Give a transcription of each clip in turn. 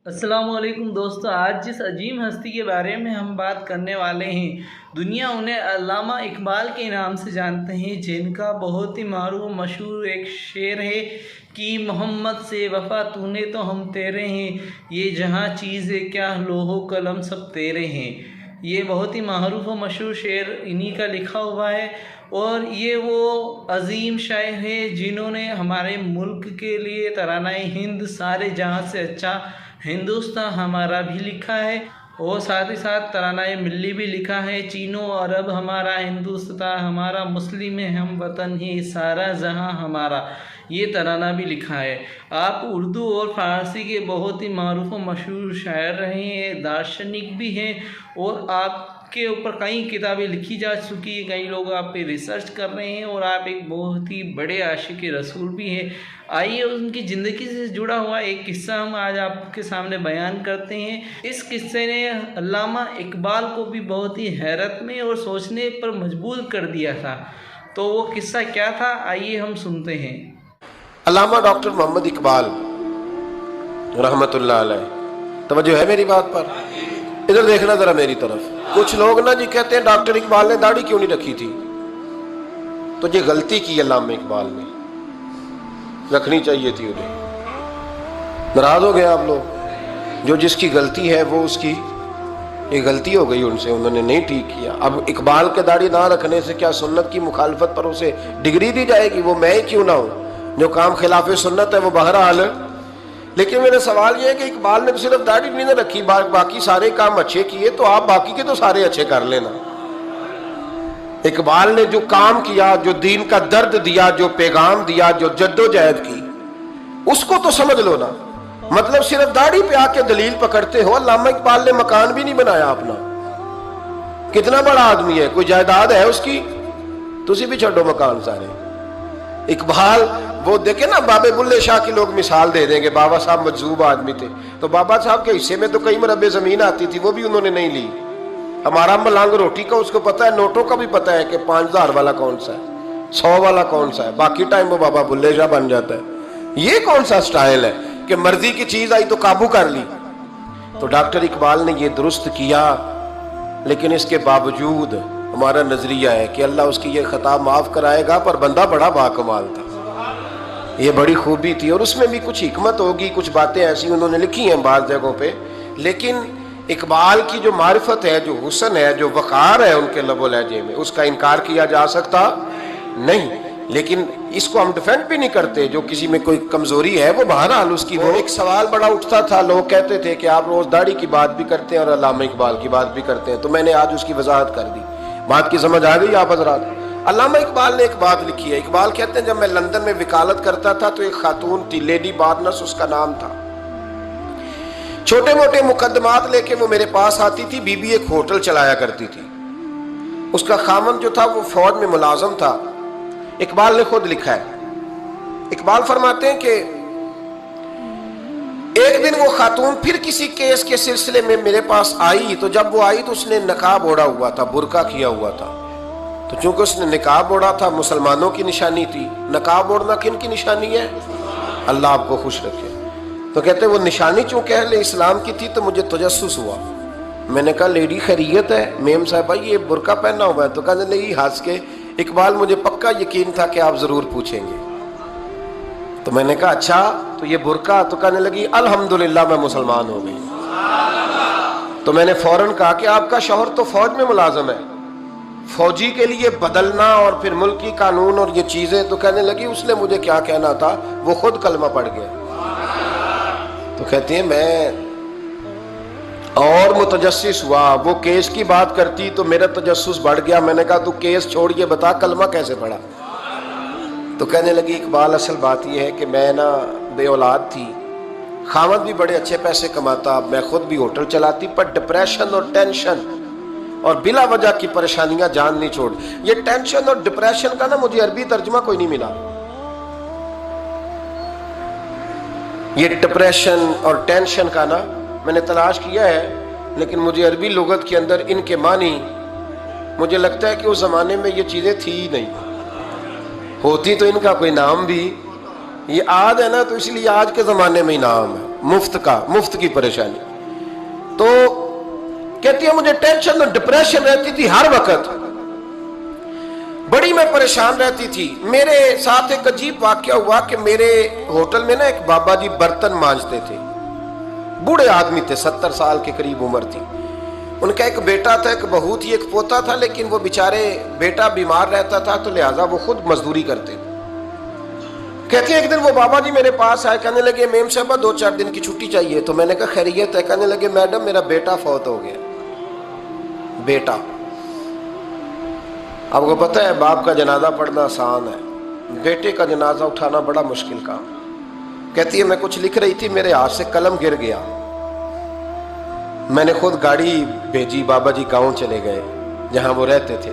السلام علیکم دوستو، آج جس عظیم ہستی کے بارے میں ہم بات کرنے والے ہیں، دنیا انہیں علامہ اقبال کے نام سے جانتے ہیں، جن کا بہت ہی معروف و مشہور ایک شعر ہے کہ محمد سے وفا تو نے تو ہم تیرے ہیں، یہ جہاں چیزیں کیا لوح و قلم سب تیرے ہیں۔ یہ بہت ہی معروف و مشہور شعر انہی کا لکھا ہوا ہے، اور یہ وہ عظیم شاعر ہے جنہوں نے ہمارے ملک کے لیے ترانہ ہند سارے جہاں سے اچھا ہندوستان ہمارا بھی لکھا ہے، اور ساتھ ہی ساتھ ترانہ ملی بھی لکھا ہے، چین و عرب ہمارا ہندوستان ہمارا، مسلم ہم وطن ہے سارا جہاں ہمارا، یہ ترانہ بھی لکھا ہے۔ آپ اردو اور فارسی کے بہت ہی معروف و مشہور شاعر رہے ہیں، دارشنک بھی ہیں، اور آپ کے اوپر کئی کتابیں لکھی جا چکی ہیں، کئی لوگ آپ پہ ریسرچ کر رہے ہیں، اور آپ ایک بہت ہی بڑے عاشق رسول بھی ہیں۔ آئیے ان کی زندگی سے جڑا ہوا ایک قصہ ہم آج آپ کے سامنے بیان کرتے ہیں۔ اس قصے نے علامہ اقبال کو بھی بہت ہی حیرت میں اور سوچنے پر مجبور کر دیا تھا، تو وہ قصہ کیا تھا، آئیے ہم سنتے ہیں۔ علامہ ڈاکٹر محمد اقبال رحمت اللہ علیہ، توجہ ہے میری بات پر؟ ادھر دیکھنا ذرا میری طرف۔ کچھ لوگ نا جی کہتے ہیں ڈاکٹر اقبال نے داڑھی کیوں نہیں رکھی تھی، تو یہ غلطی کی علامہ اقبال نے، رکھنی چاہیے تھی انہیں۔ ناراض ہو گئے آپ لوگ؟ جو جس کی غلطی ہے وہ اس کی یہ غلطی ہو گئی ان سے، انہوں نے نہیں ٹھیک کیا۔ اب اقبال کے داڑھی نہ رکھنے سے کیا سنت کی مخالفت پر اسے ڈگری دی جائے گی؟ وہ میں ہی کیوں نہ ہوں، جو کام خلاف سنت ہے وہ بہرحال۔ لیکن میرا سوال یہ ہے کہ اقبال نے تو صرف داڑھی نہیں نہ رکھی، باقی سارے کام اچھے کیے، تو آپ باقی کے تو سارے اچھے کر لینا۔ اقبال نے جو کام کیا، جو دین کا درد دیا، جو پیغام دیا، جو جد و جہد کی، اس کو تو سمجھ لو نا۔ مطلب صرف داڑھی پہ آ کے دلیل پکڑتے ہو۔ علامہ اقبال نے مکان بھی نہیں بنایا اپنا، کتنا بڑا آدمی ہے، کوئی جائیداد ہے اس کی؟ تسی بھی چھڈو مکان سارے۔ اقبال وہ دیکھیں نا، بابے بلے شاہ کی لوگ مثال دے دیں گے، بابا صاحب مجذوب آدمی تھے، تو بابا صاحب کے حصے میں تو کئی مربع زمین آتی تھی، وہ بھی انہوں نے نہیں لی۔ ہمارا ملانگ روٹی کا اس کو پتا ہے، نوٹوں کا بھی پتا ہے کہ 5000 والا کون سا ہے، 100 والا کون سا ہے، باقی ٹائم وہ بابا بلے شاہ بن جاتا ہے۔ یہ کون سا سٹائل ہے کہ مرضی کی چیز آئی تو قابو کر لی؟ تو ڈاکٹر اقبال نے یہ درست کیا، لیکن اس کے باوجود ہمارا نظریہ ہے کہ اللہ اس کی یہ خطا معاف کرائے گا، پر بندہ بڑا باکمال تھا، یہ بڑی خوبی تھی، اور اس میں بھی کچھ حکمت ہوگی، کچھ باتیں ایسی انہوں نے لکھی ہیں بعض جگہوں پہ۔ لیکن اقبال کی جو معرفت ہے، جو حسن ہے، جو وقار ہے ان کے لب و لہجے میں، اس کا انکار کیا جا سکتا نہیں۔ لیکن اس کو ہم ڈیفینڈ بھی نہیں کرتے، جو کسی میں کوئی کمزوری ہے وہ بہرحال اس کی۔ وہ ایک سوال بڑا اٹھتا تھا، لوگ کہتے تھے کہ آپ روز داڑھی کی بات بھی کرتے ہیں اور علامہ اقبال کی بات بھی کرتے ہیں، تو میں نے آج اس کی وضاحت کر دی۔ بات کی سمجھ آ گئی آپ حضرات؟ علامہ اقبال نے ایک بات لکھی ہے۔ اقبال کہتے ہیں جب میں لندن میں وکالت کرتا تھا تو ایک خاتون تھی، لیڈی بارنس اس کا نام تھا، چھوٹے موٹے مقدمات لے کے وہ میرے پاس آتی تھی۔ بی بی ایک ہوٹل چلایا کرتی تھی، اس کا خاوند جو تھا وہ فوج میں ملازم تھا۔ اقبال نے خود لکھا ہے، اقبال فرماتے ہیں کہ ایک دن وہ خاتون پھر کسی کیس کے سلسلے میں میرے پاس آئی، تو جب وہ آئی تو اس نے نقاب اوڑھا ہوا تھا، برقع کیا ہوا تھا، تو چونکہ اس نے نقاب اوڑھا تھا، مسلمانوں کی نشانی تھی۔ نقاب اوڑھنا کن کی نشانی ہے؟ اللہ آپ کو خوش رکھے۔ تو کہتے ہیں وہ نشانی چونکہ اہل اسلام کی تھی تو مجھے تجسس ہوا۔ میں نے کہا لیڈی خیریت ہے؟ میم صاحبہ یہ برقع پہنا ہوا ہے؟ تو کہنے لگی ہنس کے، اقبال مجھے پکا یقین تھا کہ آپ ضرور پوچھیں گے۔ تو میں نے کہا اچھا تو یہ برقع؟ تو کہنے لگی الحمدللہ میں مسلمان ہو گئی۔ تو میں نے فوراً کہا کہ آپ کا شوہر تو فوج میں ملازم ہے، فوجی کے لیے بدلنا اور پھر ملکی قانون اور یہ چیزیں؟ تو کہنے لگی اس نے مجھے کیا کہنا تھا، وہ خود کلمہ پڑھ گیا۔ تو کہتے ہیں میں اور متجسس ہوا، وہ کیس کی بات کرتی تو میرا تجسس بڑھ گیا۔ میں نے کہا تو کیس چھوڑ یہ بتا کلمہ کیسے پڑھا؟ تو کہنے لگی اقبال اصل بات یہ ہے کہ میں نا بے اولاد تھی، خاوند بھی بڑے اچھے پیسے کماتا، میں خود بھی ہوٹل چلاتی، پر ڈپریشن اور ٹینشن اور بلا وجہ کی پریشانیاں جان نہیں چھوڑ۔ یہ ٹینشن اور ڈپریشن کا نا مجھے عربی ترجمہ کوئی نہیں ملا۔ یہ ڈپریشن اور ٹینشن کا نا میں نے تلاش کیا ہے، لیکن مجھے عربی لغت کے اندر ان کے معنی مجھے لگتا ہے کہ اس زمانے میں یہ چیزیں تھی ہی نہیں، ہوتی تو ان کا کوئی نام بھی یہ آج ہے نا تو اس لیے آج کے زمانے میں انعام ہے مفت کی پریشانی. تو کہتی ہے مجھے ٹینشن اور ڈپریشن رہتی تھی ہر وقت, بڑی میں پریشان رہتی تھی. میرے ساتھ ایک عجیب واقعہ ہوا کہ میرے ہوٹل میں نا ایک بابا جی برتن مانجتے تھے, بوڑھے آدمی تھے, 70 سال کے قریب عمر تھی. ان کا ایک بیٹا تھا, ایک بہو تھی, ایک پوتا تھا, لیکن وہ بیچارے بیٹا بیمار رہتا تھا تو لہٰذا وہ خود مزدوری کرتے. کہتے ہیں ایک دن وہ بابا جی میرے پاس آئے, کہنے لگے میم صاحبہ 2-4 دن کی چھٹی چاہیے. تو میں نے کہا خیریت ہے؟ کہنے لگے میڈم میرا بیٹا فوت ہو گیا. بیٹا, آپ کو پتہ ہے باپ کا جنازہ پڑھنا آسان ہے, بیٹے کا جنازہ اٹھانا بڑا مشکل کام. کہتی ہے میں کچھ لکھ رہی تھی, میرے ہاتھ سے قلم گر گیا. میں نے خود گاڑی بھیجی, بابا جی گاؤں چلے گئے جہاں وہ رہتے تھے.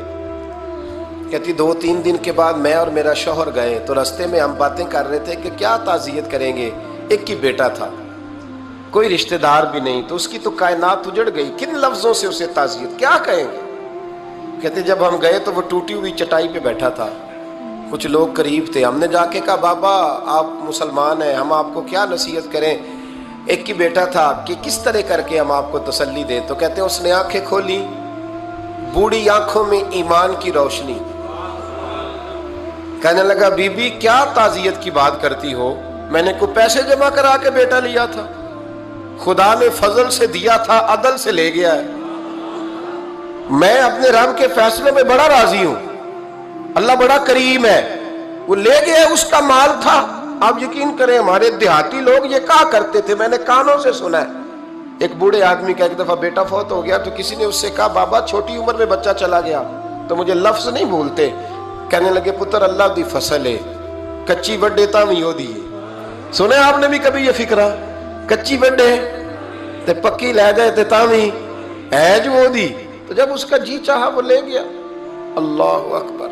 کہتی 2-3 دن کے بعد میں اور میرا شوہر گئے تو رستے میں ہم باتیں کر رہے تھے کہ کیا تعزیت کریں گے. ایک ہی بیٹا تھا, کوئی رشتہ دار بھی نہیں, تو اس کی تو کائنات اجڑ گئی, کن لفظوں سے اسے تعزیت کیا کہیں گے. کہتے جب ہم گئے تو وہ ٹوٹی ہوئی چٹائی پہ بیٹھا تھا, کچھ لوگ قریب تھے. ہم نے جا کے کہا بابا آپ مسلمان ہیں, ہم آپ کو کیا نصیحت کریں, ایک ہی بیٹا تھا, کہ کس طرح کر کے ہم آپ کو تسلی دیں. تو کہتے ہیں اس نے آنکھیں کھولی, بوڑھی آنکھوں میں ایمان کی روشنی. کہنے لگا بی بی کیا تعزیت کی بات کرتی ہو, میں نے کوئی پیسے جمع کرا کے بیٹا لیا تھا, خدا نے فضل سے دیا تھا, عدل سے لے گیا ہے. میں اپنے رب کے فیصلے میں بڑا راضی ہوں, اللہ بڑا کریم ہے, وہ لے گیا, اس کا مال تھا. آپ یقین کریں ہمارے دیہاتی لوگ یہ کہا کرتے تھے, میں نے کانوں سے سنا ہے. ایک بوڑھے آدمی کا ایک دفعہ بیٹا فوت ہو گیا تو کسی نے اس سے کہا بابا چھوٹی عمر میں بچہ چلا گیا تو مجھے لفظ نہیں بھولتے. کہنے لگے پتر اللہ دی فصل ہے, کچی وڈے تاویں ہو دی. سنے آپ نے بھی کبھی یہ فکرہ, کچی وڈے تے پکی لے گئے تے تاویں ہے جو ہو دی. تو جب اس کا جی چاہا وہ لے گیا. اللہ اکبر.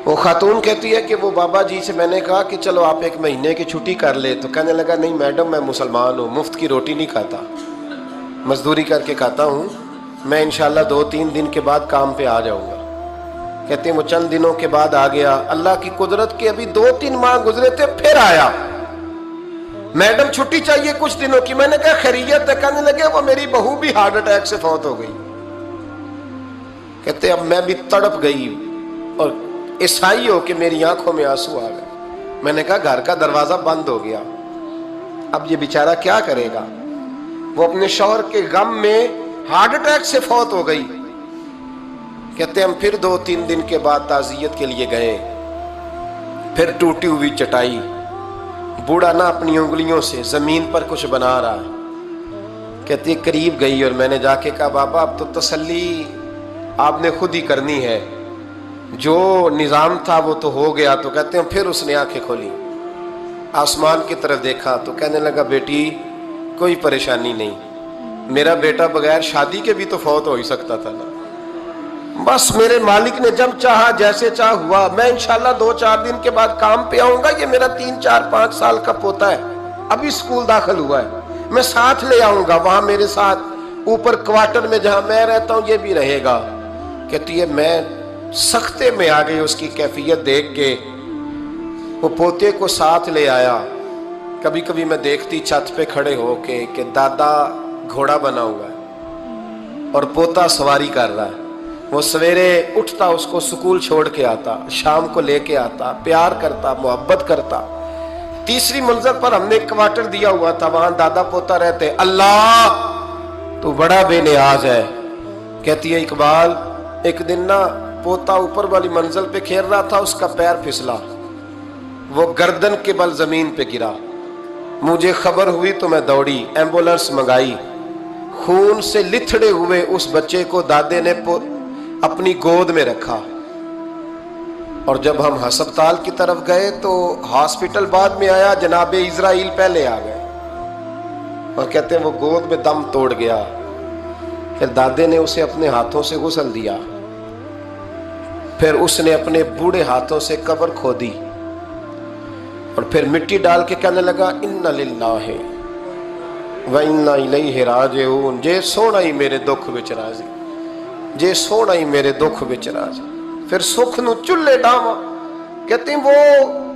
وہ خاتون کہتی ہے کہ وہ بابا جی سے میں نے کہا کہ چلو آپ 1 مہینے کی چھٹی کر لے. تو کہنے لگا نہیں میڈم میں مسلمان ہوں, مفت کی روٹی نہیں کھاتا, مزدوری کر کے کھاتا ہوں, میں انشاءاللہ 2-3 دن کے بعد کام پہ آ جاؤں گا. کہتے ہیں وہ چند دنوں کے بعد آ گیا. اللہ کی قدرت کے ابھی 2-3 ماہ گزرے تھے, پھر آیا. میڈم چھٹی چاہیے کچھ دنوں کی. میں نے کہا خیریت ہے؟ کہنے لگے وہ میری بہو بھی ہارٹ اٹیک سے فوت ہو گئی. کہتے اب میں بھی تڑپ گئی اور عیسائی ہو کہ میری آنکھوں میں آنسو آ گئے. میں نے کہا گھر کا دروازہ بند ہو گیا, اب یہ بیچارہ کیا کرے گا. وہ اپنے شوہر کے غم میں ہارٹ اٹیک سے فوت ہو گئی. کہتے ہم پھر 2-3 دن کے بعد تعزیت کے لیے گئے. پھر ٹوٹی ہوئی چٹائی, بوڑھا نہ اپنی انگلیوں سے زمین پر کچھ بنا رہا ہے. کہتی قریب گئی اور میں نے جا کے کہا بابا اب تو تسلی آپ نے خود ہی کرنی ہے, جو نظام تھا وہ تو ہو گیا. تو کہتے ہیں پھر اس نے آنکھیں کھولی, آسمان کی طرف دیکھا تو کہنے لگا بیٹی کوئی پریشانی نہیں, میرا بیٹا بغیر شادی کے بھی تو فوت ہو ہی سکتا تھا نا, بس میرے مالک نے جب چاہا جیسے چاہ ہوا. میں انشاءاللہ 2-4 دن کے بعد کام پہ آؤں گا. یہ میرا 3-4-5 سال کا پوتا ہے, ابھی اسکول داخل ہوا ہے, میں ساتھ لے آؤں گا, وہاں میرے ساتھ اوپر کوارٹر میں جہاں میں رہتا ہوں یہ بھی رہے گا. کہتی ہے میں سختے میں آ گئی اس کی کیفیت دیکھ کے. وہ پوتے کو ساتھ لے آیا. کبھی کبھی میں دیکھتی چھت پہ کھڑے ہو کے کہ دادا گھوڑا بنا ہوا ہے اور پوتا سواری کر رہا ہے. وہ سویرے اٹھتا اس کو سکول چھوڑ کے آتا, شام کو لے کے آتا, پیار کرتا, محبت کرتا. 3ری منزل پر ہم نے ایک کوارٹر دیا ہوا تھا, وہاں دادا پوتا رہتے. اللہ تو بڑا بے نیاز ہے. کہتی ہے اقبال ایک دن نا پوتا اوپر والی منزل پہ کھیل رہا تھا, اس کا پیر پھسلا, وہ گردن کے بل زمین پہ گرا. مجھے خبر ہوئی تو میں دوڑی, ایمبولنس منگائی. خون سے لتھڑے ہوئے اس بچے کو دادے نے اپنی گود میں رکھا. اور جب ہم ہسپتال کی طرف گئے تو ہاسپٹل بعد میں آیا, جناب اسرائیل پہلے آ گئے اور کہتے ہیں وہ گود میں دم توڑ گیا. پھر دادے نے اسے اپنے ہاتھوں سے غسل دیا, پھر اس نے اپنے بوڑھے ہاتھوں سے قبر کھودی اور پھر مٹی ڈال کے کہنے لگا اِنَّ لِلَّهِ وَإِنَّا إِلَيْهِ رَاجِعُونَ. جے سونا ہی میرے دکھ وچ راضی, جے سونا ہی میرے دکھ وچ راضی. پھر سکھ نو چلے ڈاواں. کہتے ہیں وہ